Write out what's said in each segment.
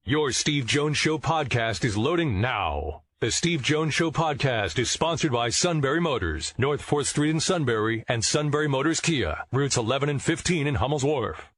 Your Steve Jones Show podcast is loading now. The Steve Jones Show podcast is sponsored by Sunbury Motors, North 4th Street in Sunbury, and Sunbury Motors Kia, routes 11 and 15 in Hummel's Wharf.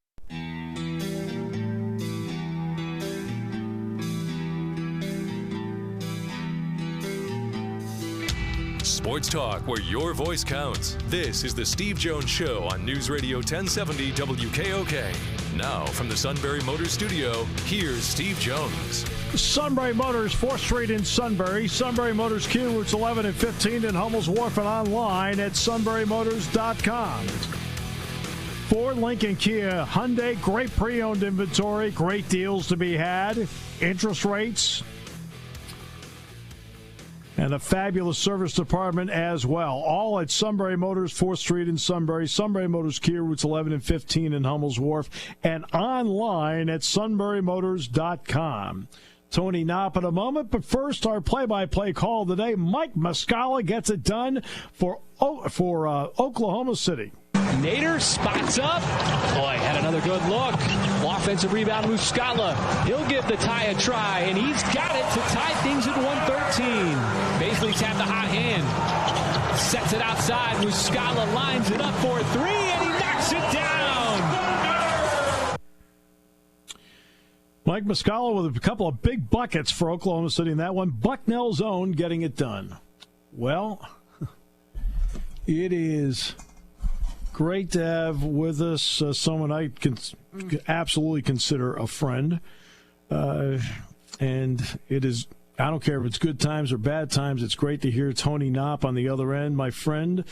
Sports talk where your voice counts. This is the Steve Jones Show on News Radio 1070 WKOK. Now from the Sunbury Motors studio, here's Steve Jones. Sunbury Motors, 4th Street in Sunbury. Sunbury Motors Kia, routes 11 and 15 in Hummel's Wharf, and online at sunburymotors.com. Ford, Lincoln, Kia, Hyundai, great pre-owned inventory, great deals to be had, interest rates, and a fabulous service department as well. All at Sunbury Motors, 4th Street in Sunbury. Sunbury Motors Kia, routes 11 and 15 in Hummel's Wharf. And online at sunburymotors.com. Tony Knopp in a moment, but first our play-by-play call today. Mike Muscala gets it done for Oklahoma City. Nader spots up. Boy, had another good look. Offensive rebound, Muscala. He'll give the tie a try, and he's got it to tie things at 113. Basically tapped the hot hand. Sets it outside. Muscala lines it up for a three, and he knocks it down. Mike Muscala with a couple of big buckets for Oklahoma City in that one. Bucknell's own getting it done. Well, it is great to have with us someone I can absolutely consider a friend. And it is, I don't care if it's good times or bad times, it's great to hear Tony Knopp on the other end. My friend,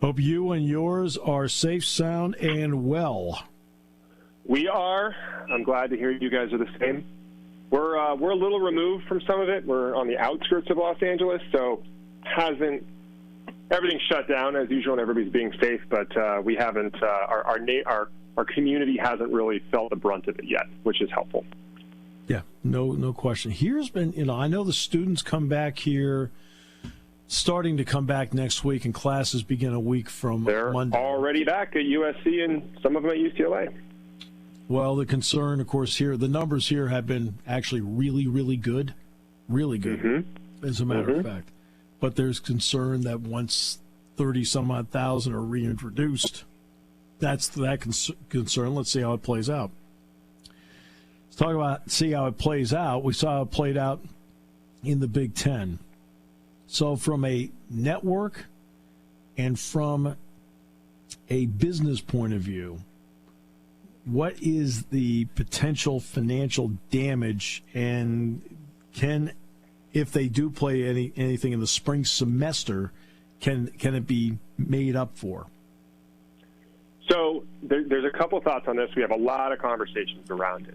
hope you and yours are safe, sound, and well. We are. I'm glad to hear you guys are the same. We're a little removed from some of it. We're on the outskirts of Los Angeles, so everything's shut down as usual, and everybody's being safe. But we haven't. Our community hasn't really felt the brunt of it yet, which is helpful. Yeah, no question. Here's been, I know the students come back here, starting to come back next week, and classes begin a week from Monday. They're already back at USC and some of them at UCLA. Well, the concern, of course, here, the numbers here have been actually really, really good. Really good, as a matter of fact. But there's concern that once 30-some-odd thousand are reintroduced, that's that concern. Let's see how it plays out. Let's see how it plays out. We saw how it played out in the Big Ten. So from a network and from a business point of view, what is the potential financial damage, and if they do play anything in the spring semester, can it be made up for? So there's a couple thoughts on this. We have a lot of conversations around it.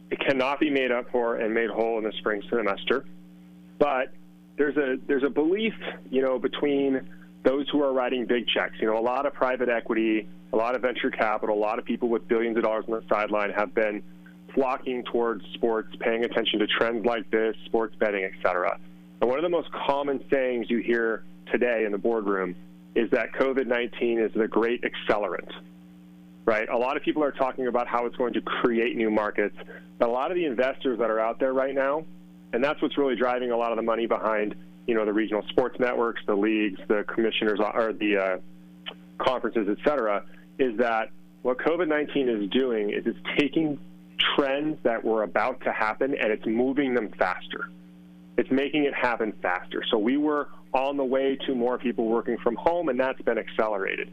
It cannot be made up for and made whole in the spring semester, but there's a belief, between those who are writing big checks. A lot of private equity, a lot of venture capital, a lot of people with billions of dollars on the sideline have been flocking towards sports, paying attention to trends like this, sports betting, et cetera. And one of the most common sayings you hear today in the boardroom is that COVID-19 is the great accelerant, right? A lot of people are talking about how it's going to create new markets. But a lot of the investors that are out there right now, and that's what's really driving a lot of the money behind, the regional sports networks, the leagues, the commissioners, or the conferences, et cetera, is that what COVID-19 is doing is it's taking trends that were about to happen and it's moving them faster. It's making it happen faster. So we were on the way to more people working from home, and that's been accelerated.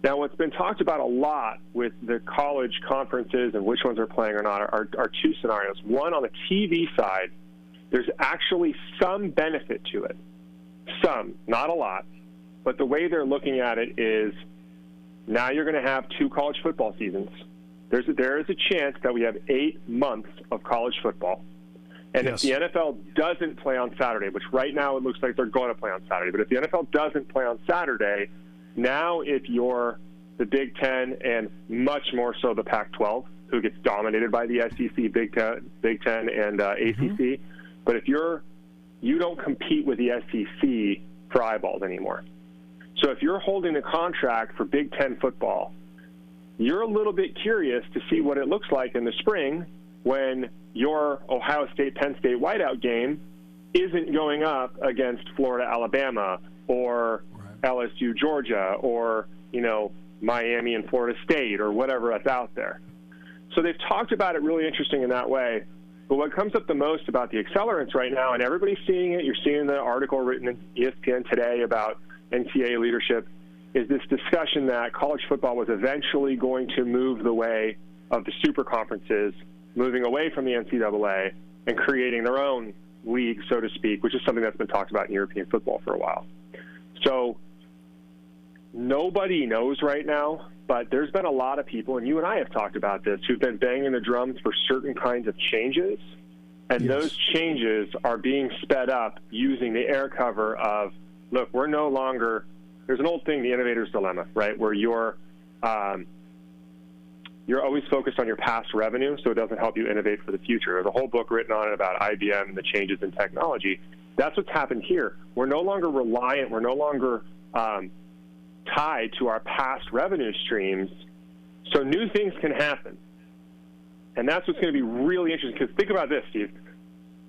Now, what's been talked about a lot with the college conferences and which ones are playing or not are two scenarios. One, on the TV side, there's actually some benefit to it. Some, not a lot. But the way they're looking at it is now you're going to have 2 college football seasons. There is a chance that we have 8 months of college football. And yes, if the NFL doesn't play on Saturday, which right now it looks like they're going to play on Saturday, but if the NFL doesn't play on Saturday, now if you're the Big Ten and much more so the Pac-12, who gets dominated by the SEC, Big Ten, and ACC, but if you don't compete with the SEC for eyeballs anymore. So if you're holding a contract for Big Ten football, you're a little bit curious to see what it looks like in the spring when your Ohio State, Penn State whiteout game isn't going up against Florida, Alabama, or LSU, Georgia, or, Miami and Florida State, or whatever that's out there. So they've talked about it really interesting in that way. But what comes up the most about the accelerants right now, and everybody's seeing it, you're seeing the article written in ESPN today about NCAA leadership, is this discussion that college football was eventually going to move the way of the super conferences, moving away from the NCAA and creating their own league, so to speak, which is something that's been talked about in European football for a while. So nobody knows right now, but there's been a lot of people, and you and I have talked about this, who've been banging the drums for certain kinds of changes, and those changes are being sped up using the air cover of, look, we're no longer – there's an old thing, the innovator's dilemma, right, where you're always focused on your past revenue, so it doesn't help you innovate for the future. There's a whole book written on it about IBM and the changes in technology. That's what's happened here. We're no longer reliant. We're no longer tied to our past revenue streams, so new things can happen. And that's what's going to be really interesting, because think about this, Steve.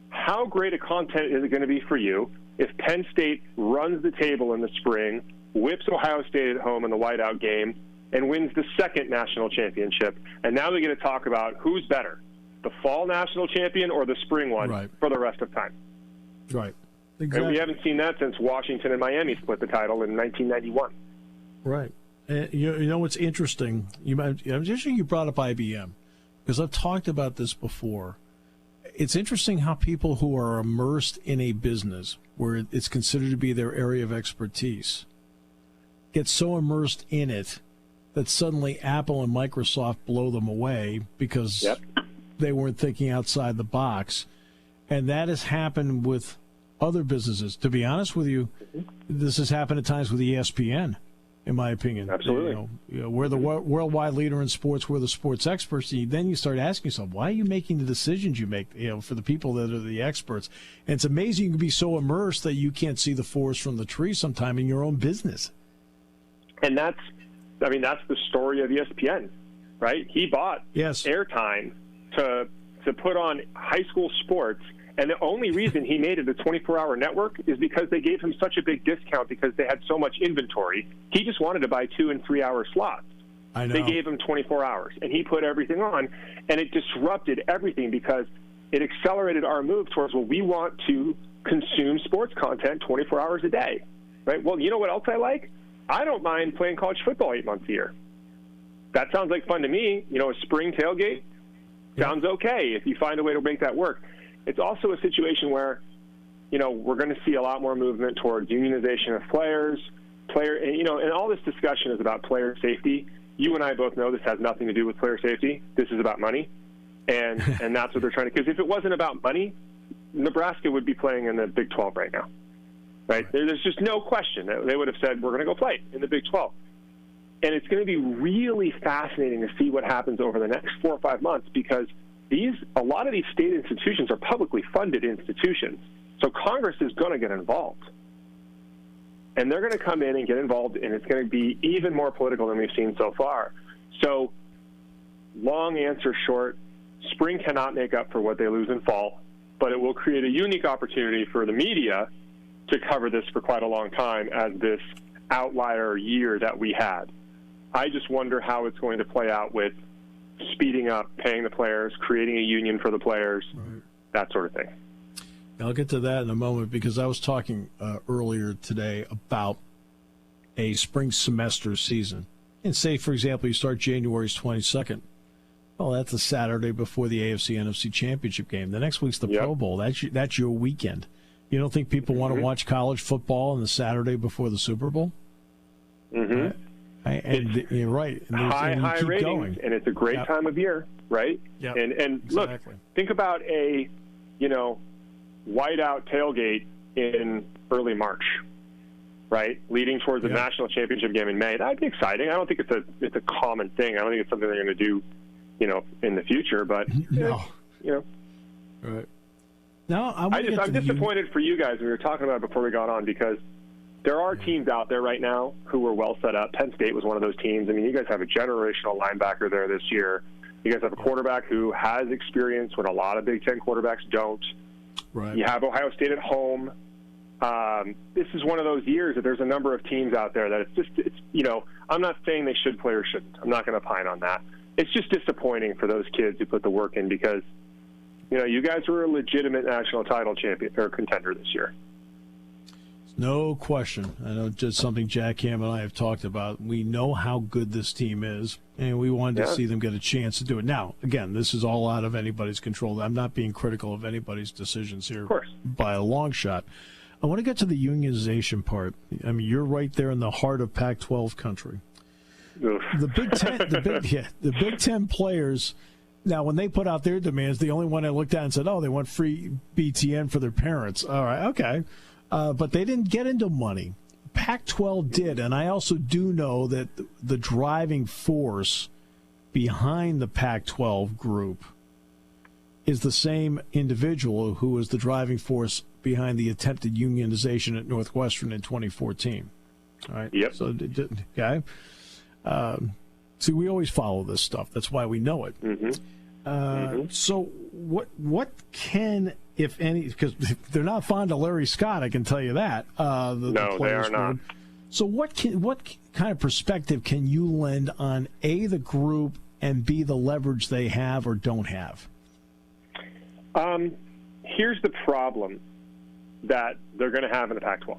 How great a content is it going to be for you if Penn State runs the table in the spring, whips Ohio State at home in the whiteout game, and wins the second national championship? And now we get to talk about who's better, the fall national champion or the spring one, for the rest of time. Right. Exactly. And we haven't seen that since Washington and Miami split the title in 1991. Right. You know what's interesting? I'm interesting you brought up IBM, because I've talked about this before. It's interesting how people who are immersed in a business where it's considered to be their area of expertise get so immersed in it that suddenly Apple and Microsoft blow them away because they weren't thinking outside the box. And that has happened with other businesses. To be honest with you, this has happened at times with ESPN, in my opinion. Absolutely. We're the worldwide leader in sports. We're the sports experts. And then you start asking yourself, why are you making the decisions you make, for the people that are the experts? And it's amazing you can be so immersed that you can't see the forest from the tree sometime in your own business. And that's the story of ESPN, right? He bought airtime to put on high school sports, and the only reason he made it a 24-hour network is because they gave him such a big discount because they had so much inventory. He just wanted to buy 2 and 3 hour slots. I know. They gave him 24 hours, and he put everything on, and it disrupted everything because it accelerated our move towards, well, we want to consume sports content 24 hours a day, right? Well, you know what else I like? I don't mind playing college football 8 months a year. That sounds like fun to me. A spring tailgate sounds okay if you find a way to make that work. It's also a situation where, we're going to see a lot more movement towards unionization of players, and all this discussion is about player safety. You and I both know this has nothing to do with player safety. This is about money, and that's what they're trying to. Because if it wasn't about money, Nebraska would be playing in the Big 12 right now, right? There's just no question. They would have said, we're going to go play in the Big 12. And it's going to be really fascinating to see what happens over the next 4 or 5 months, because a lot of these state institutions are publicly funded institutions. So Congress is going to get involved. And they're going to come in and get involved, and it's going to be even more political than we've seen so far. So long answer short, spring cannot make up for what they lose in fall, but it will create a unique opportunity for the media to cover this for quite a long time as this outlier year that we had. I just wonder how it's going to play out with speeding up, paying the players, creating a union for the players, that sort of thing. I'll get to that in a moment, because I was talking earlier today about a spring semester season. And say, for example, you start January 22nd. Well, that's a Saturday before the AFC-NFC championship game. The next week's the Pro Bowl. That's your weekend. You don't think people want to watch college football on the Saturday before the Super Bowl? Mm-hmm. And you're right. And high ratings, going. And it's a great time of year, right? Yep. And exactly. Look, think about a, whiteout tailgate in early March, right? Leading towards the national championship game in May. That'd be exciting. I don't think it's a common thing. I don't think it's something they're going to do, in the future. But no, right. No, I'm disappointed for you guys when we were talking about it before we got on, because there are teams out there right now who are well set up. Penn State was one of those teams. I mean, you guys have a generational linebacker there this year. You guys have a quarterback who has experience when a lot of Big Ten quarterbacks don't. Right. You have Ohio State at home. This is one of those years that there's a number of teams out there that it's I'm not saying they should play or shouldn't. I'm not going to pine on that. It's just disappointing for those kids who put the work in because, you guys were a legitimate national title champion or contender this year. No question. I know just something Jack Ham and I have talked about. We know how good this team is, and we wanted to see them get a chance to do it. Now, again, this is all out of anybody's control. I'm not being critical of anybody's decisions here by a long shot. I want to get to the unionization part. I mean, you're right there in the heart of Pac-12 country. Oof. The Big Ten players. Now, when they put out their demands, the only one I looked at and said, they want free BTN for their parents. All right, okay. But they didn't get into money. Pac-12 did, and I also do know that the driving force behind the Pac-12 group is the same individual who was the driving force behind the attempted unionization at Northwestern in 2014. All right? Yep. So, okay. See, we always follow this stuff. That's why we know it. Mm-hmm. So what can, if any, because they're not fond of Larry Scott, I can tell you that. No, they are not. So what kind of perspective can you lend on A, the group, and B, the leverage they have or don't have? Here's the problem that they're going to have in the Pac-12.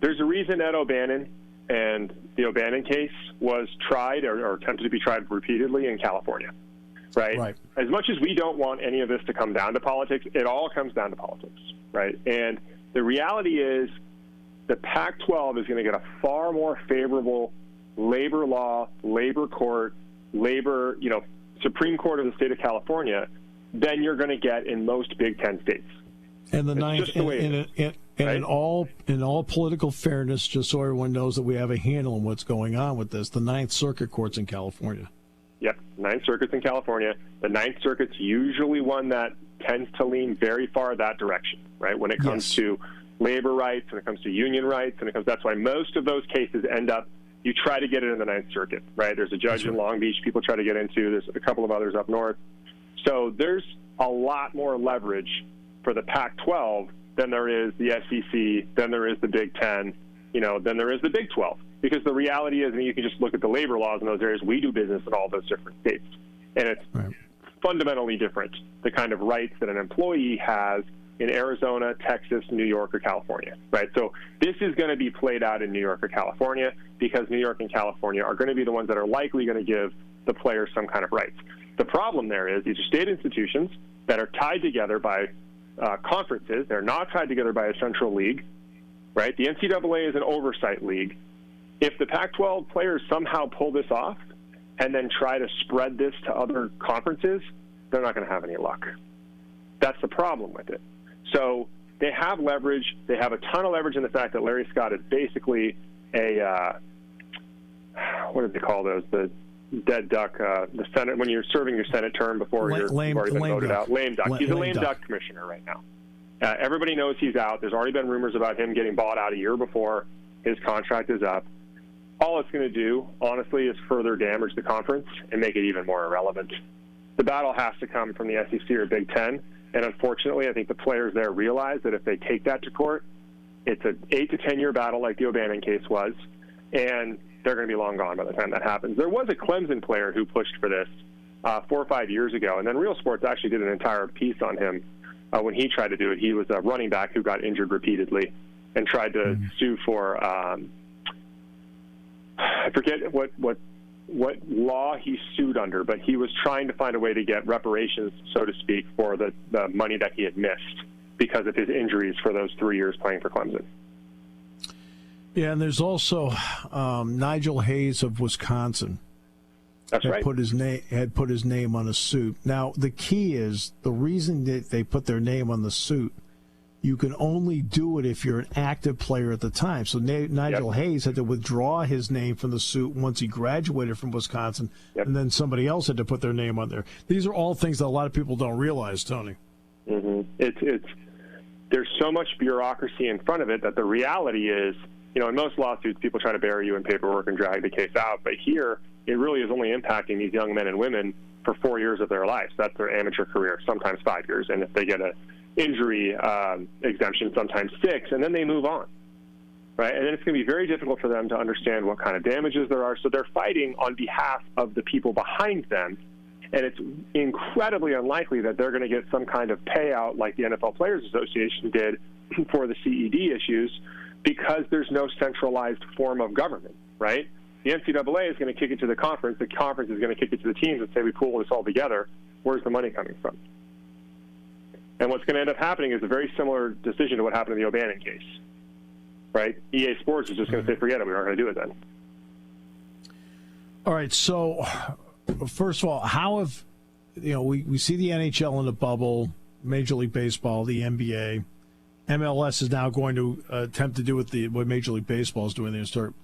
There's a reason Ed O'Bannon and the O'Bannon case was tried or attempted to be tried repeatedly in California, right? As much as we don't want any of this to come down to politics, it all comes down to politics, right? And the reality is the Pac-12 is going to get a far more favorable labor law, labor court, Supreme Court of the state of California than you're going to get in most Big Ten states. And the ninth, in all political fairness, just so everyone knows that we have a handle on what's going on with this, the Ninth Circuit courts in California. Yep, Ninth Circuit's in California. The Ninth Circuit's usually one that tends to lean very far that direction, right? When it comes to labor rights, when it comes to union rights, that's why most of those cases end up. You try to get it in the Ninth Circuit, right? There's a judge in Long Beach people try to get into. There's a couple of others up north. So there's a lot more leverage for the Pac-12 than there is the SEC, than there is the Big Ten, than there is the Big 12. Because the reality is, you can just look at the labor laws in those areas. We do business in all those different states. And it's fundamentally different, the kind of rights that an employee has in Arizona, Texas, New York, or California, right? So this is going to be played out in New York or California because New York and California are going to be the ones that are likely going to give the players some kind of rights. The problem there is these are state institutions that are tied together by conferences. They're not tied together by a central league, right? The NCAA is an oversight league. If the Pac-12 players somehow pull this off and then try to spread this to other conferences, they're not going to have any luck. That's the problem with it. So they have leverage. They have a ton of leverage in the fact that Larry Scott is basically a what do they call those? The dead duck, the Senate, when you're serving your Senate term before you've already been voted out. Lame duck. He's a lame duck commissioner right now. Everybody knows he's out. There's already been rumors about him getting bought out a year before his contract is up. All it's going to do, honestly, is further damage the conference and make it even more irrelevant. The battle has to come from the SEC or Big Ten, and unfortunately, I think the players there realize that if they take that to court, it's an 8 to 10 year battle like the O'Bannon case was, and they're going to be long gone by the time that happens. There was a Clemson player who pushed for this 4 or 5 years ago, and then Real Sports actually did an entire piece on him when he tried to do it. He was a running back who got injured repeatedly and tried to sue for I forget what law he sued under, but he was trying to find a way to get reparations, so to speak, for the money that he had missed because of his injuries for those 3 years playing for Clemson. Yeah, and there's also Nigel Hayes of Wisconsin. That's right. Had put his name on a suit. Now, the key is the reason that they put their name on the suit, you can only do it if you're an active player at the time. So Nigel Hayes had to withdraw his name from the suit once he graduated from Wisconsin, and then somebody else had to put their name on there. These are all things that a lot of people don't realize, Tony. It's there's so much bureaucracy in front of it that the reality is, in most lawsuits, people try to bury you in paperwork and drag the case out. But here, it really is only impacting these young men and women for 4 years of their lives. That's their amateur career, sometimes 5 years. And if they get an injury exemption, sometimes 6, and then they move on. Right? And then it's going to be very difficult for them to understand what kind of damages there are. So they're fighting on behalf of the people behind them. And it's incredibly unlikely that they're going to get some kind of payout like the NFL Players Association did for the CED issues, because there's no centralized form of government, right? The NCAA is going to kick it to the conference. The conference is going to kick it to the teams and say, we pool this all together. Where's the money coming from? And what's going to end up happening is a very similar decision to what happened in the O'Bannon case, right? EA Sports is just going to say, forget it. We aren't going to do it then. All right. So, first of all, how have, we see the NHL in the bubble, Major League Baseball, the NBA. MLS is now going to attempt to do what Major League Baseball is doing.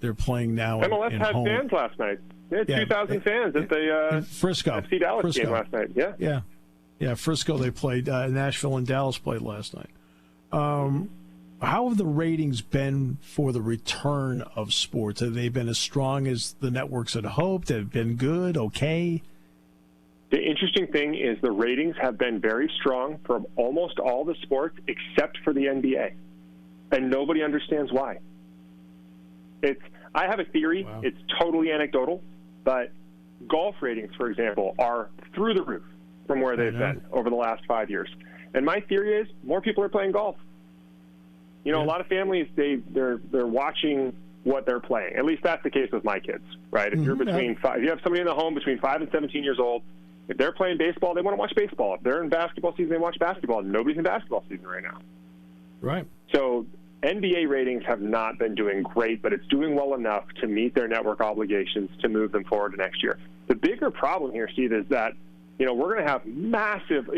They're playing now. MLS had home. Fans last night. They had 2,000 fans at the Frisco FC Dallas game last night. Yeah. Frisco. They played. Nashville and Dallas played last night. How have the ratings been for the return of sports? Have they been as strong as the networks had hoped? Have been good? Okay. The interesting thing is the ratings have been very strong for almost all the sports except for the NBA, and nobody understands why. I have a theory. Wow. It's totally anecdotal, but golf ratings, for example, are through the roof from where they've been over the last 5 years. And my theory is more people are playing golf. A lot of families, they're watching what they're playing. At least that's the case with my kids, right? If you're between if you have somebody in the home between 5 and 17 years old, if they're playing baseball, they want to watch baseball. If they're in basketball season, they watch basketball. Nobody's in basketball season right now. Right. So NBA ratings have not been doing great, but it's doing well enough to meet their network obligations to move them forward to next year. The bigger problem here, Steve, is that, we're going to have massive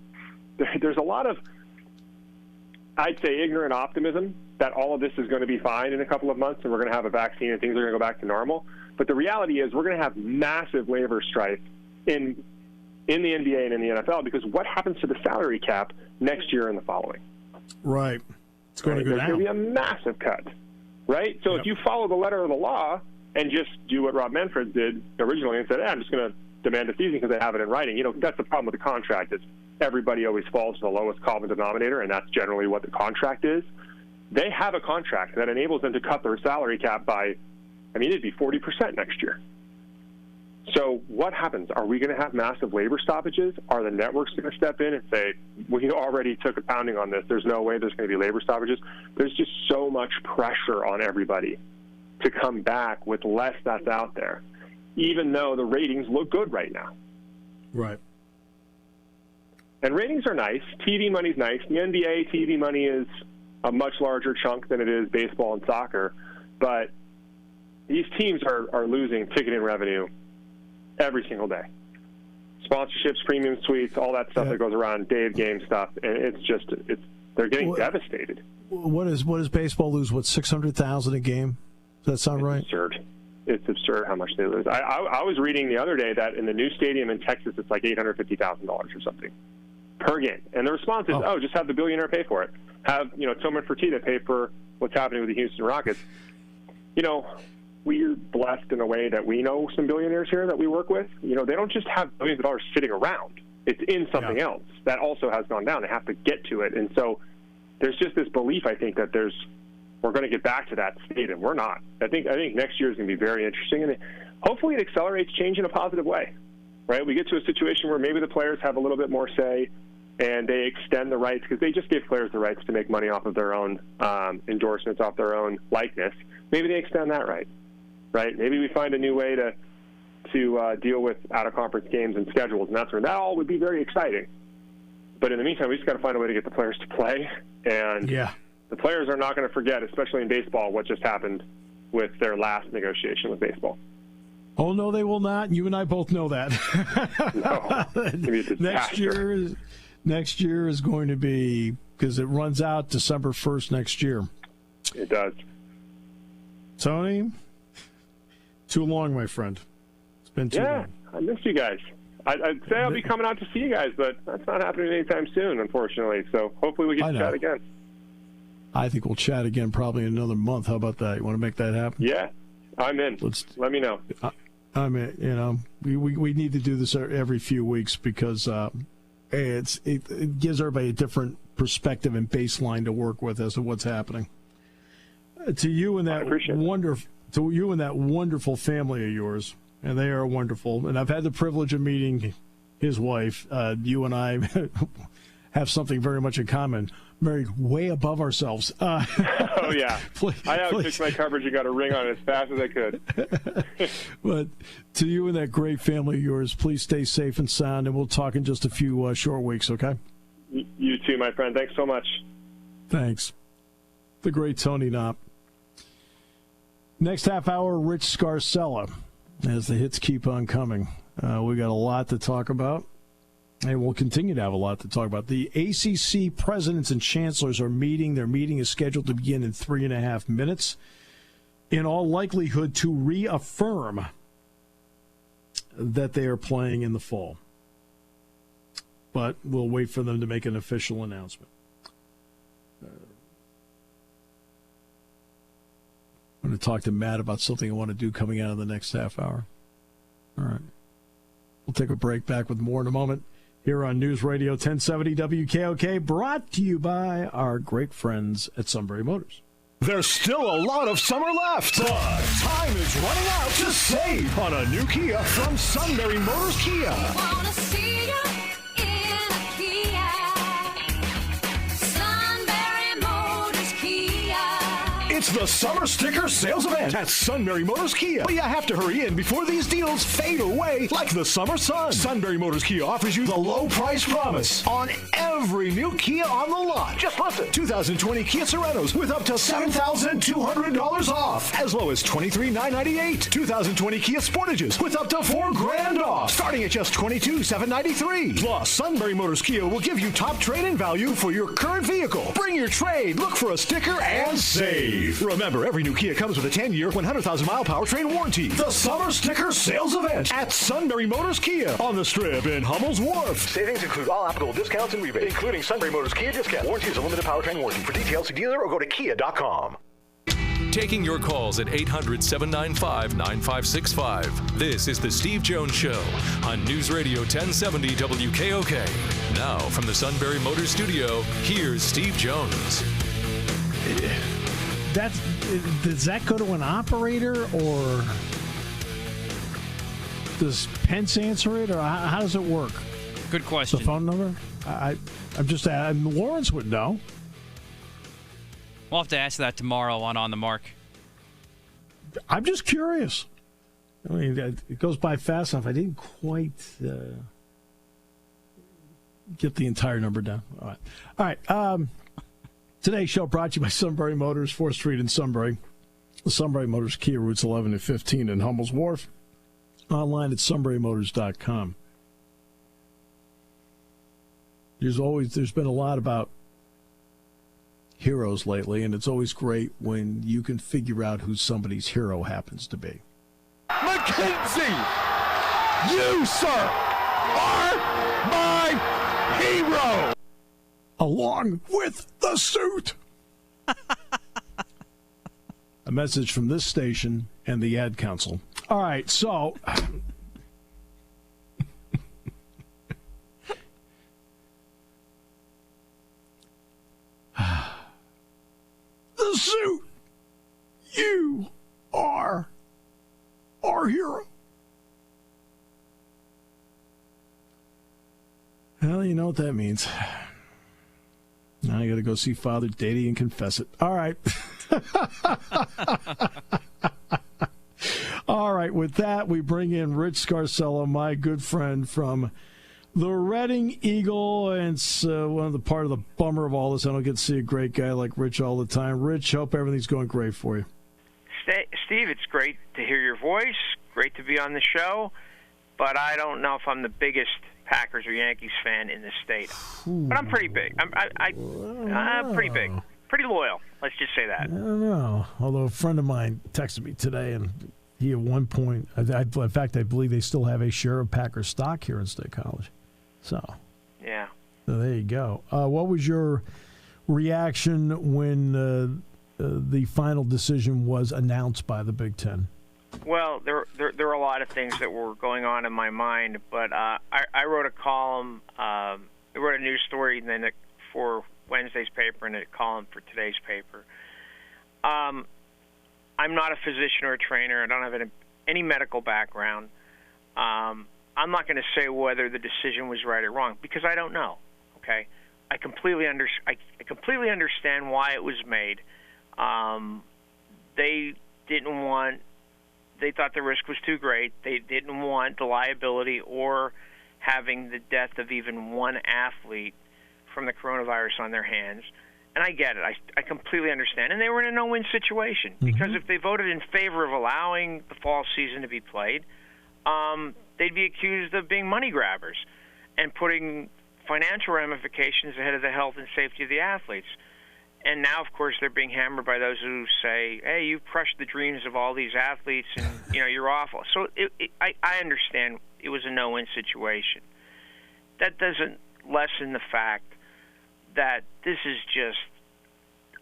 – there's a lot of, I'd say, ignorant optimism that all of this is going to be fine in a couple of months and we're going to have a vaccine and things are going to go back to normal. But the reality is we're going to have massive labor strife in the NBA and in the NFL, because what happens to the salary cap next year and the following? Right. It's going to go down. There's going to be a massive cut, right? So if you follow the letter of the law and just do what Rob Manfred did originally and said, I'm just going to demand a season because they have it in writing, that's the problem with the contract is everybody always falls to the lowest common denominator, and that's generally what the contract is. They have a contract that enables them to cut their salary cap by, it'd be 40% next year. So what happens? Are we going to have massive labor stoppages? Are the networks going to step in and say, we already took a pounding on this. There's no way there's going to be labor stoppages. There's just so much pressure on everybody to come back with less that's out there, even though the ratings look good right now. Right. And ratings are nice. TV money's nice. The NBA TV money is a much larger chunk than it is baseball and soccer. But these teams are losing ticketing revenue every single day. Sponsorships, premium suites, all that stuff that goes around, day of game stuff, and they're getting devastated. What does baseball lose? What, $600,000 a game? Does that sound right? Absurd. It's absurd how much they lose. I was reading the other day that in the new stadium in Texas, it's like $850,000 or something per game, and the response is, just have the billionaire pay for it. Have Tillman Fertitta pay for what's happening with the Houston Rockets. We're blessed in a way that we know some billionaires here that we work with. They don't just have billions of dollars sitting around. It's in something else that also has gone down. They have to get to it. And so there's just this belief, I think, that we're going to get back to that state, and we're not. I think next year is going to be very interesting, and hopefully it accelerates change in a positive way, right? We get to a situation where maybe the players have a little bit more say, and they extend the rights, because they just gave players the rights to make money off of their own endorsements, off their own likeness. Maybe they extend that right? Maybe we find a new way to deal with out-of-conference games and schedules, and that all would be very exciting. But in the meantime, we just got to find a way to get the players to play, and the players are not going to forget, especially in baseball, what just happened with their last negotiation with baseball. Oh, no, they will not. You and I both know that. No. It's going to be a disaster. Next year is going to be, because it runs out December 1st next year. It does. Tony, too long, my friend. It's been too long. I miss you guys. I'd say I'll be coming out to see you guys, but that's not happening anytime soon, unfortunately. So hopefully we get to chat again. I think we'll chat again probably in another month. How about that? You want to make that happen? Yeah, I'm in. Let me know. I mean, we need to do this every few weeks because it gives everybody a different perspective and baseline to work with as to what's happening. To you and that wonderful family of yours, and they are wonderful. And I've had the privilege of meeting his wife. You and I have something very much in common. Married way above ourselves. Oh, yeah. I outkicked my coverage and got a ring on it as fast as I could. But to you and that great family of yours, please stay safe and sound, and we'll talk in just a few short weeks, okay? You too, my friend. Thanks so much. Thanks. The great Tony Knopp. Next half hour, Rich Scarcella, as the hits keep on coming. We got a lot to talk about. And we'll continue to have a lot to talk about. The ACC presidents and chancellors are meeting. Their meeting is scheduled to begin in 3.5 minutes. In all likelihood, to reaffirm that they are playing in the fall. But we'll wait for them to make an official announcement. I'm going to talk to Matt about something I want to do coming out of the next half hour. All right. We'll take a break. Back with more in a moment. Here on News Radio 1070 WKOK, brought to you by our great friends at Sunbury Motors. There's still a lot of summer left, but time is running out to save on a new Kia from Sunbury Motors Kia. Wanna see ya in a Kia. Sunbury Motors Kia. It's the summer sticker sales event at Sunbury Motors Kia. But you have to hurry in before these deals fade away like the summer sun. Sunbury Motors Kia offers you the low price promise on every new Kia on the lot. Just listen. 2020 Kia Sorentos with up to $7,200 off. As low as $23,998. 2020 Kia Sportages with up to $4,000 off. Starting at just $22,793. Plus, Sunbury Motors Kia will give you top trade-in value for your current vehicle. Bring your trade, look for a sticker, and save. Remember, every new Kia comes with a 10-year, 100,000-mile powertrain warranty. The Summer Sticker Sales Event at Sunbury Motors Kia on the Strip in Hummel's Wharf. Savings include all applicable discounts and rebates, including Sunbury Motors Kia discount. Warranty is a limited powertrain warranty. For details, see dealer or go to kia.com. Taking your calls at 800-795-9565. This is the Steve Jones Show on News Radio 1070 WKOK. Now, from the Sunbury Motors Studio, here's Steve Jones. Does that go to an operator, or does Pence answer it, or how does it work? Good question. The phone number? I'm just Lawrence would know. We'll have to ask that tomorrow on the Mark. I'm just curious. I mean, it goes by fast enough. I didn't quite get the entire number down. All right. Today's show brought to you by Sunbury Motors, 4th Street in Sunbury. The Sunbury Motors Kia, routes 11 and 15 in Hummel's Wharf. Online at sunburymotors.com. There's been a lot about heroes lately, and it's always great when you can figure out who somebody's hero happens to be. McKenzie, you, sir, are my hero. Along with the suit. A message from this station and the Ad Council. All right, so the suit. You are our hero. Well, you know what that means. Now I got to go see Father Daddy and confess it. All right. All right. With that, we bring in Rich Scarcella, my good friend from the Reading Eagle, and it's one of the part of the bummer of all this. I don't get to see a great guy like Rich all the time. Rich, hope everything's going great for you. Steve, it's great to hear your voice. Great to be on the show. But I don't know if I'm the biggest Packers or Yankees fan in this state. But I'm pretty big. I'm pretty big. Pretty loyal. Let's just say that. I don't know. Although a friend of mine texted me today, and he at one point, in fact, I believe they still have a share of Packers stock here in State College. So there you go. What was your reaction when the final decision was announced by the Big Ten? Well, there are a lot of things that were going on in my mind, but I wrote a column. I wrote a news story and then for Wednesday's paper and a column for today's paper. I'm not a physician or a trainer. I don't have any medical background. I'm not going to say whether the decision was right or wrong because I don't know. Okay, I completely understand why it was made. They thought the risk was too great. They didn't want the liability or having the death of even one athlete from the coronavirus on their hands. And I get it. I completely understand. And they were in a no-win situation because if they voted in favor of allowing the fall season to be played, they'd be accused of being money grabbers and putting financial ramifications ahead of the health and safety of the athletes. And now, of course, they're being hammered by those who say, hey, you've crushed the dreams of all these athletes and, you're awful. So I understand it was a no-win situation. That doesn't lessen the fact that this is just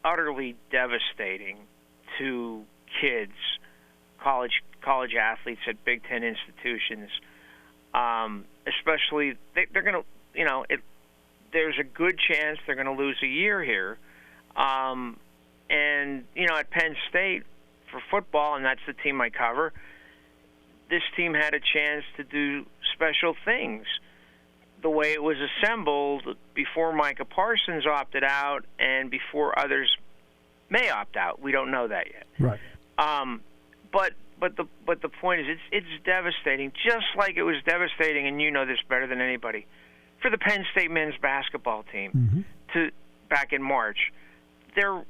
utterly devastating to kids, college athletes at Big Ten institutions, especially they're going to, there's a good chance they're going to lose a year here. And, at Penn State for football, and that's the team I cover, this team had a chance to do special things. The way it was assembled before Micah Parsons opted out and before others may opt out. We don't know that yet. Right. But the point is it's devastating, just like it was devastating, and you know this better than anybody, for the Penn State men's basketball team to back in March. They're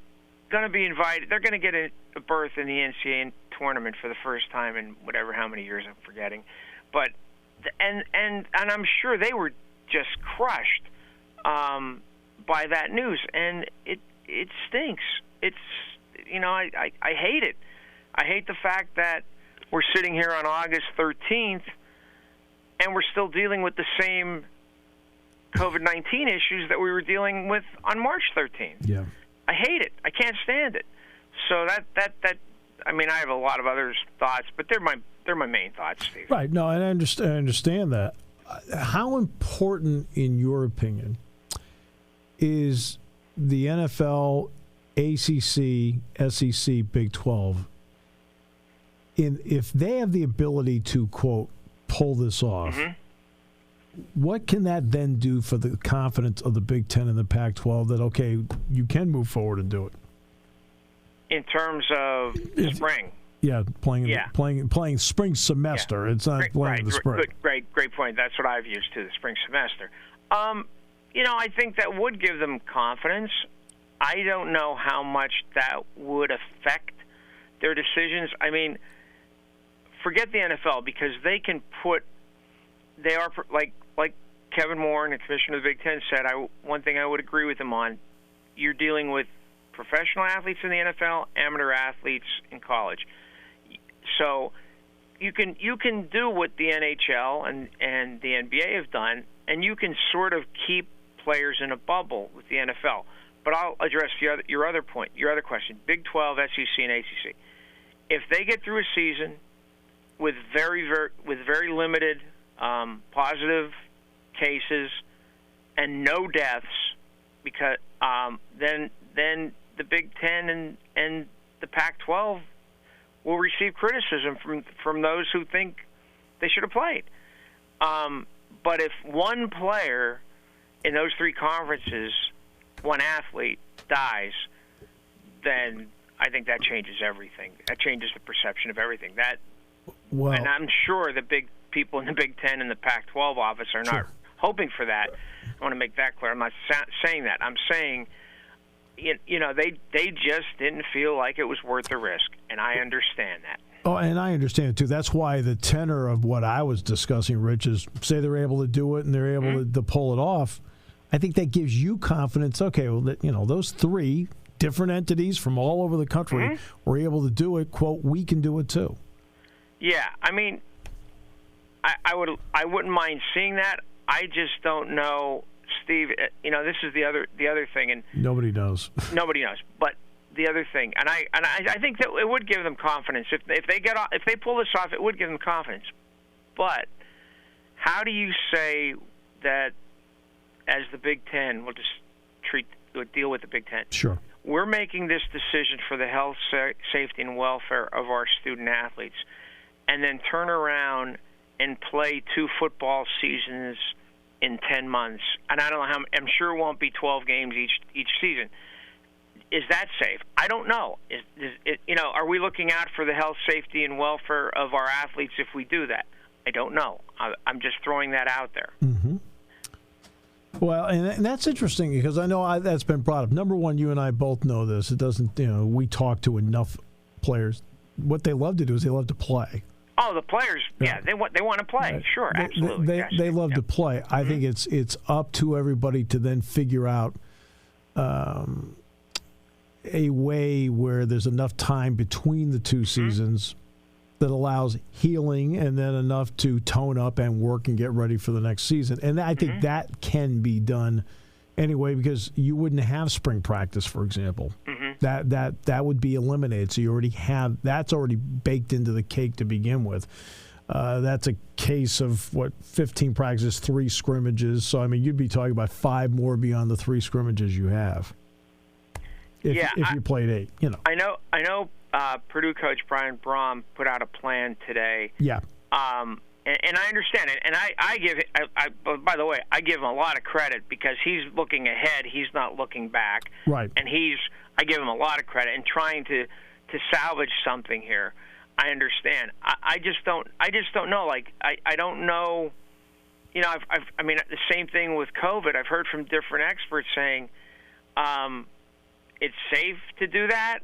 going to be invited. They're going to get a berth in the NCAA tournament for the first time in how many years, I'm forgetting. But and I'm sure they were just crushed by that news, and it stinks. It's I hate it. I hate the fact that we're sitting here on August 13th and we're still dealing with the same COVID-19 issues that we were dealing with on March 13th. Yeah. I hate it. I can't stand it. So that I have a lot of other thoughts, but they're my main thoughts, Steve. Right. No, and I understand that. How important, in your opinion, is the NFL, ACC, SEC, Big 12, if they have the ability to, quote, pull this off, what can that then do for the confidence of the Big Ten and the Pac-12 that, okay, you can move forward and do it? In terms of spring. Yeah, playing spring semester. Yeah. It's not playing the spring. Great point. That's what I've used too, the spring semester. I think that would give them confidence. I don't know how much that would affect their decisions. Forget the NFL because they can they are like Kevin Moore, the commissioner of the Big Ten, said. One thing I would agree with him on: you're dealing with professional athletes in the NFL, amateur athletes in college. So you can do what the NHL and the NBA have done, and you can sort of keep players in a bubble with the NFL. But I'll address your other point, your other question: Big 12, SEC, and ACC. If they get through a season with very limited positive cases and no deaths, because then the Big Ten and the Pac-12 will receive criticism from those who think they should have played. But if one player in those three conferences, one athlete, dies, then I think that changes everything. That changes the perception of everything. And I'm sure the big people in the Big Ten and the Pac-12 office are not hoping for that. I want to make that clear. I'm not saying that. I'm saying, they just didn't feel like it was worth the risk, and I understand that. Oh, and I understand it, too. That's why the tenor of what I was discussing, Rich, is say they're able to do it and they're able to pull it off. I think that gives you confidence. Okay, well, those three different entities from all over the country were able to do it. Quote, we can do it, too. Yeah, I wouldn't mind seeing that. I just don't know, Steve. This is the other thing, and nobody knows. Nobody knows. But the other thing, and I think that it would give them confidence if they pull this off. It would give them confidence. But how do you say that as the Big Ten, we'll just deal with the Big Ten? Sure. We're making this decision for the health, safety, and welfare of our student athletes, and then turn around and play 2 football seasons in 10 months. And I don't know I'm sure it won't be 12 games each season. Is that safe? I don't know. Are we looking out for the health, safety, and welfare of our athletes if we do that? I don't know. I'm just throwing that out there. Mm-hmm. Well, and that's interesting because I know that's been brought up. Number one, you and I both know this. It doesn't, we talk to enough players. What they love to do is they love to play. Oh, the players, yeah, they want to play. Right. Sure, absolutely. They love to play. I think it's up to everybody to then figure out a way where there's enough time between the 2 seasons that allows healing and then enough to tone up and work and get ready for the next season. And I think that can be done anyway because you wouldn't have spring practice, for example. That would be eliminated. So you already have that's already baked into the cake to begin with. That's a case of 15 practices, 3 scrimmages. So I mean, you'd be talking about 5 more beyond the 3 scrimmages you have. If you played 8, I know. Purdue coach Brian Brom put out a plan today. Yeah. And I understand it. And I give by the way, I give him a lot of credit because he's looking ahead. He's not looking back. Right. And I give him a lot of credit in trying to salvage something here. I understand. I just don't know. Like I don't know. I mean the same thing with COVID. I've heard from different experts saying it's safe to do that.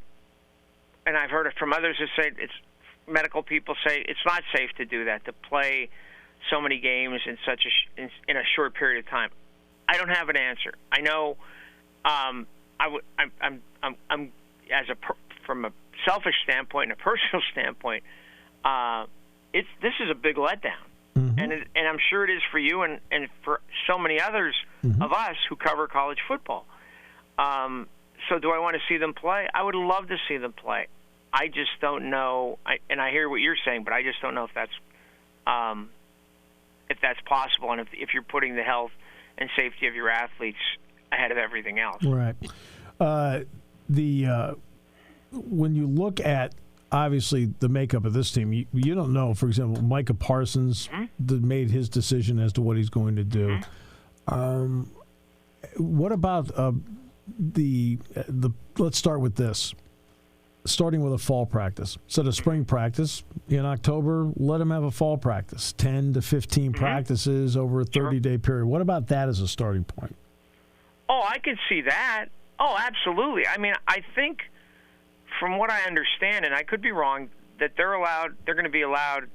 And I've heard it from others who say medical people say it's not safe to do that, to play so many games in in a short period of time. I don't have an answer. I know I'm from a selfish standpoint and a personal standpoint, this is a big letdown, and I'm sure it is for you and for so many others of us who cover college football. So do I want to see them play? I would love to see them play. I just don't know, and I hear what you're saying, but I just don't know if that's possible, and if you're putting the health and safety of your athletes ahead of everything else. Right. When you look at obviously the makeup of this team, you don't know. For example, Micah Parsons made his decision as to what he's going to do. What about let's start with this. Starting with a fall practice. Instead of spring practice in October, let them have a fall practice. 10 to 15 practices over a 30-day period. What about that as a starting point? Oh, I could see that. Oh, absolutely. I mean, I think from what I understand, and I could be wrong, that they're going to be allowed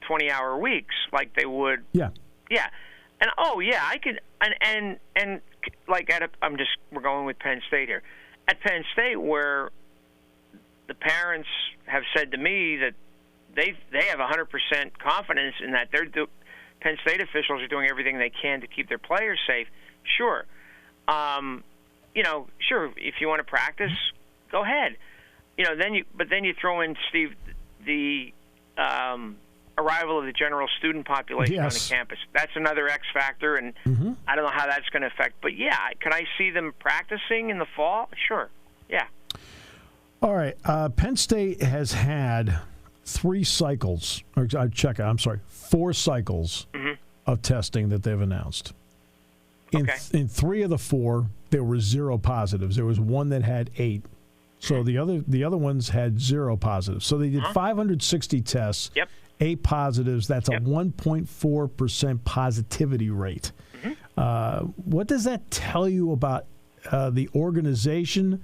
20-hour weeks like they would. Yeah. Yeah. And I could and like we're going with Penn State here. At Penn State, where the parents have said to me that they have 100% confidence in that Penn State officials are doing everything they can to keep their players safe. Sure, sure. If you want to practice, go ahead. Then you throw in, Steve, the arrival of the general student population on the campus. That's another X factor, and I don't know how that's going to affect. But yeah, can I see them practicing in the fall? Sure. Yeah. All right. Penn State has had 4 cycles of testing that they've announced. In 3 of the 4, there were 0 positives. There was one that had 8. So the other ones had 0 positives. So they did 560 tests. Yep. 8 positives. That's a 1.4% positivity rate. What does that tell you about the organization,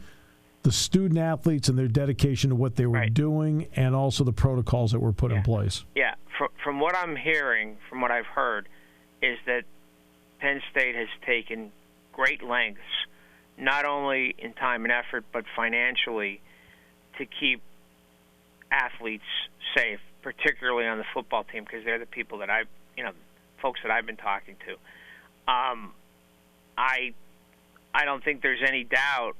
the student athletes, and their dedication to what they were doing, and also the protocols that were put in place? Yeah. From what I'm hearing, from what I've heard, is that Penn State has taken great lengths, not only in time and effort, but financially, to keep athletes safe, particularly on the football team, because they're the people that folks that I've been talking to. I don't think there's any doubt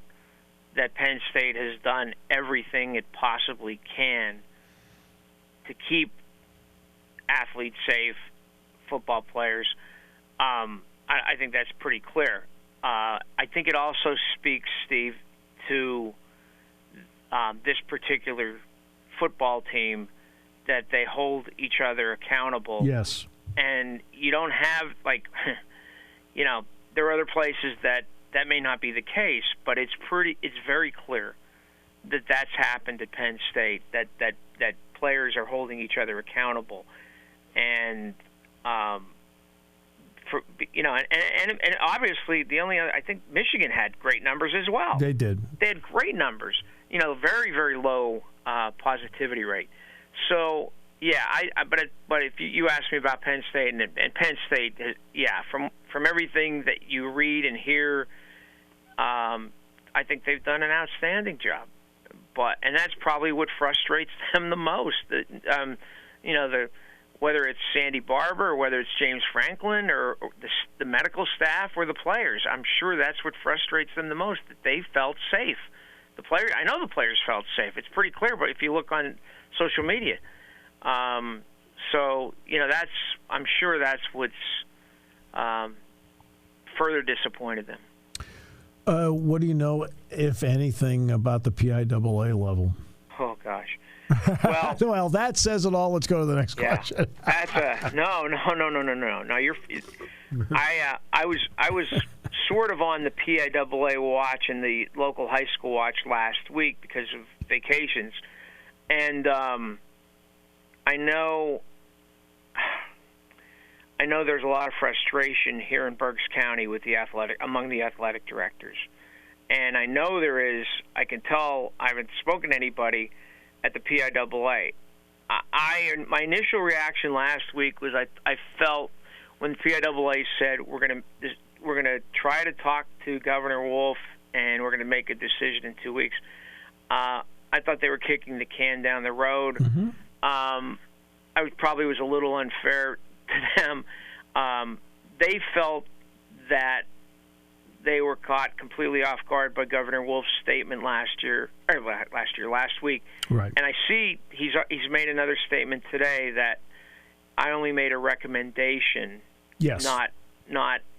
that Penn State has done everything it possibly can to keep athletes safe, football players. I think that's pretty clear. I think it also speaks, Steve, to this particular football team, that they hold each other accountable. Yes. And you don't have, like, there are other places that may not be the case, but it's very clear that that's happened at Penn State, that players are holding each other accountable. And and obviously the only other, I think Michigan had great numbers as well. They did. They had great numbers. Very, very low positivity rate. So but if you ask me about Penn State, and Penn State, from everything that you read and hear, I think they've done an outstanding job. And that's probably what frustrates them the most. Whether it's Sandy Barber or whether it's James Franklin or the medical staff or the players, I'm sure that's what frustrates them the most, that they felt safe. I know the players felt safe. It's pretty clear, but if you look on social media, I'm sure that's what's further disappointed them. What do you know, if anything, about the PIAA level? Oh gosh. Well, that says it all. Let's go to the next question. That's no. No, I was sort of on the PIAA watch and the local high school watch last week because of vacations, and I know there's a lot of frustration here in Berks County with among the athletic directors, and I know there is. I can tell. I haven't spoken to anybody at the PIAA. My initial reaction last week was I felt when the PIAA said we're going to try to talk to Governor Wolf and we're going to make a decision in 2 weeks. I thought they were kicking the can down the road. Mm-hmm. I probably was a little unfair to them. They felt that they were caught completely off guard by Governor Wolf's statement last week. Right. And I see he's made another statement today that I only made a recommendation. Yes. Not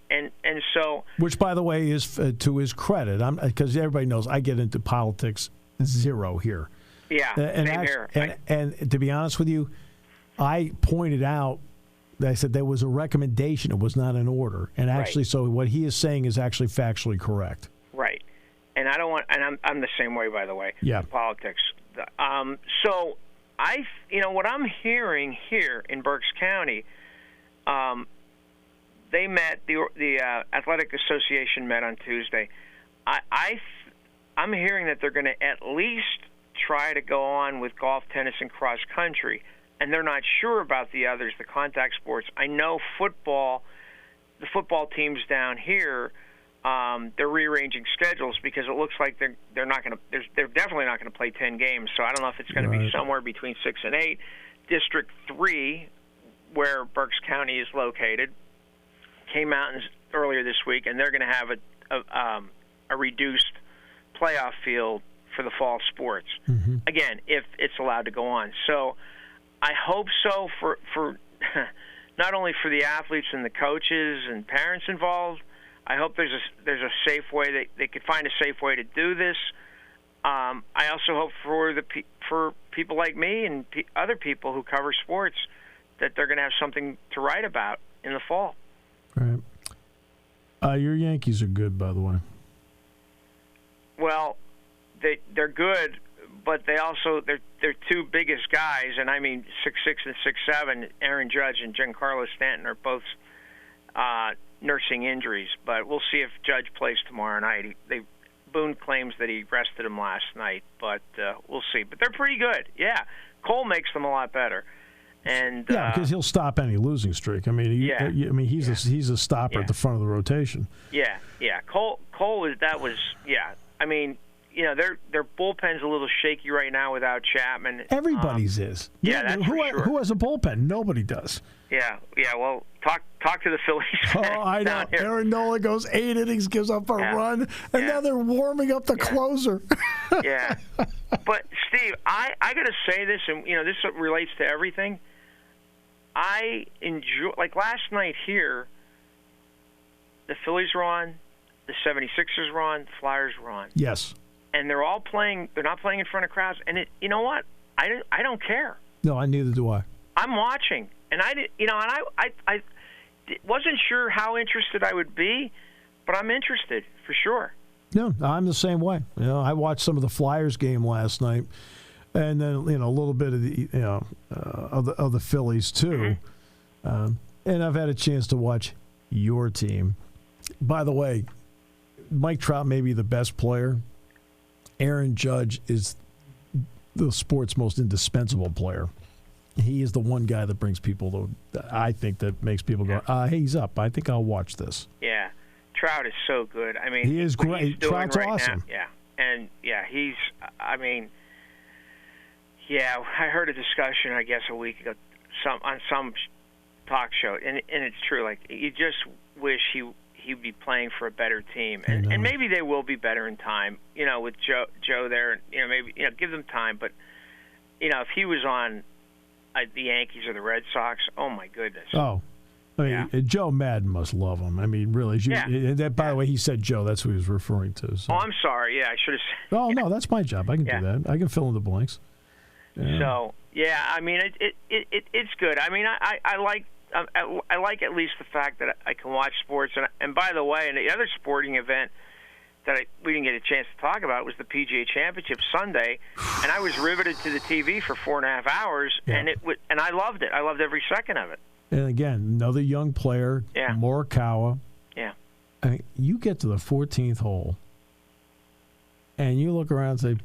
and so. Which, by the way, is to his credit. Because everybody knows I get into politics zero here. Yeah. Same here. And to be honest with you, I pointed out. I said there was a recommendation. It was not an order. And actually, right. So what he is saying is actually factually correct. Right. And I don't want. And I'm the same way, by the way. Yeah. In politics. So what I'm hearing here in Berks County, they met. The Athletic Association met on Tuesday. I'm hearing that they're going to at least try to go on with golf, tennis, and cross country. And they're not sure about the others, the contact sports. I know football, the football teams down here, they're rearranging schedules because it looks like they're definitely not going to play 10 games. So I don't know if it's going to be somewhere between 6 and 8. District 3, where Berks County is located, came out earlier this week, and they're going to have a reduced playoff field for the fall sports. Mm-hmm. Again, if it's allowed to go on. So I hope so for not only for the athletes and the coaches and parents involved. I hope there's a safe way that they could find a safe way to do this. I also hope for people like me and other people who cover sports that they're going to have something to write about in the fall. Right. Your Yankees are good, by the way. Well, they're good. But they also their two biggest guys, and I mean 6'6" and 6'7", Aaron Judge and Giancarlo Stanton are both nursing injuries. But we'll see if Judge plays tomorrow night. Boone claims that he rested him last night, but we'll see. But they're pretty good. Yeah, Cole makes them a lot better. And because he'll stop any losing streak. I mean, he's a stopper at the front of the rotation. Yeah. Cole I mean. their bullpen's a little shaky right now without Chapman. Everybody's is. Yeah, that's for sure. Who has a bullpen? Nobody does. Yeah. Well, talk to the Phillies. Oh, I know. Aaron Nola goes 8 innings, gives up a run, and now they're warming up the closer. Yeah. But Steve, I got to say this, and this relates to everything. I enjoy, like last night here, the Phillies were on, the 76ers were on, the Flyers were on. Yes. And they're all playing. They're not playing in front of crowds. And you know what? I don't care. No, neither do I. I'm watching, and I wasn't sure how interested I would be, but I'm interested for sure. No, I'm the same way. I watched some of the Flyers game last night, and then a little bit of the of the Phillies too. Mm-hmm. And I've had a chance to watch your team. By the way, Mike Trout may be the best player. Aaron Judge is the sport's most indispensable player. He is the one guy that brings people I think that makes people go, hey, he's up. I think I'll watch this. Yeah. Trout is so good. I mean, he is great. Trout's awesome. Now, and I heard a discussion, I guess, a week ago, on some talk show, and it's true. Like, you just wish he'd be playing for a better team, and maybe they will be better in time. With Joe there, maybe give them time. But if he was on the Yankees or the Red Sox, oh my goodness. Oh. I mean, Joe Madden must love him. I mean, really. By the way, he said Joe. That's who he was referring to. So. Oh, I'm sorry. Yeah, I should have said. Oh, no, that's my job. I can do that. I can fill in the blanks. Yeah. So, I mean, it's good. I mean, I like at least the fact that I can watch sports. And by the way, and the other sporting event that we didn't get a chance to talk about was the PGA Championship Sunday, and I was riveted to the TV for 4.5 hours, and I loved it. I loved every second of it. And again, another young player, Morikawa. Yeah. I mean, you get to the 14th hole, and you look around and say,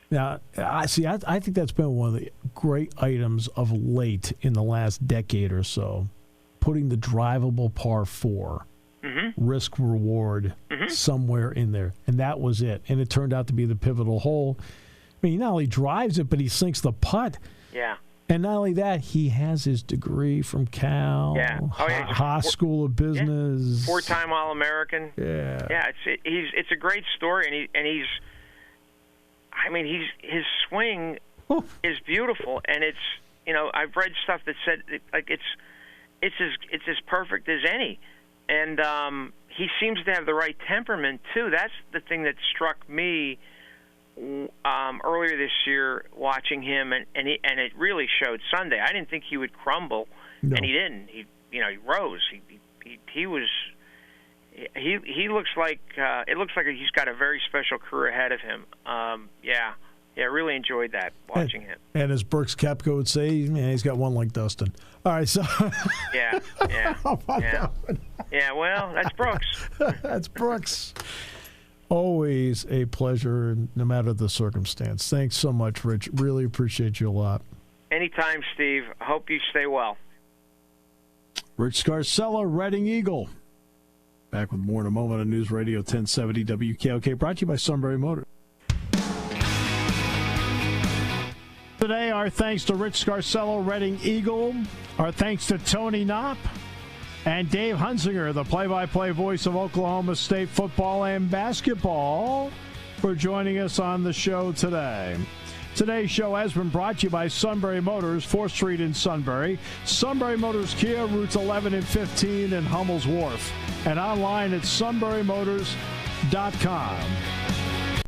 now, I think that's been one of the great items of late in the last decade or so, putting the drivable par 4, risk reward somewhere in there. And that was it. And it turned out to be the pivotal hole. I mean, he not only drives it, but he sinks the putt. Yeah. And not only that, he has his degree from Cal, Haas School of Business, 4-time All-American. Yeah, yeah. It's a great story, and he's his swing is beautiful, and it's I've read stuff that said it's as perfect as any, and he seems to have the right temperament too. That's the thing that struck me. Earlier this year, watching him, and it really showed Sunday. I didn't think he would crumble, and he didn't. He rose. He was. He looks like it looks like he's got a very special career ahead of him. I really enjoyed that watching him. And as Brooks Koepka would say, he's got one like Dustin. All right, so yeah. How about that one? Yeah, well, that's Brooks. That's Brooks. Always a pleasure, no matter the circumstance. Thanks so much, Rich. Really appreciate you a lot. Anytime, Steve. Hope you stay well. Rich Scarcella, Reading Eagle. Back with more in a moment on News Radio 1070 WKOK, brought to you by Sunbury Motors. Today, our thanks to Rich Scarcella, Reading Eagle. Our thanks to Tony Knopp. And Dave Hunsinger, the play-by-play voice of Oklahoma State football and basketball, for joining us on the show today. Today's show has been brought to you by Sunbury Motors, 4th Street in Sunbury, Sunbury Motors Kia, routes 11 and 15 in Hummel's Wharf, and online at sunburymotors.com.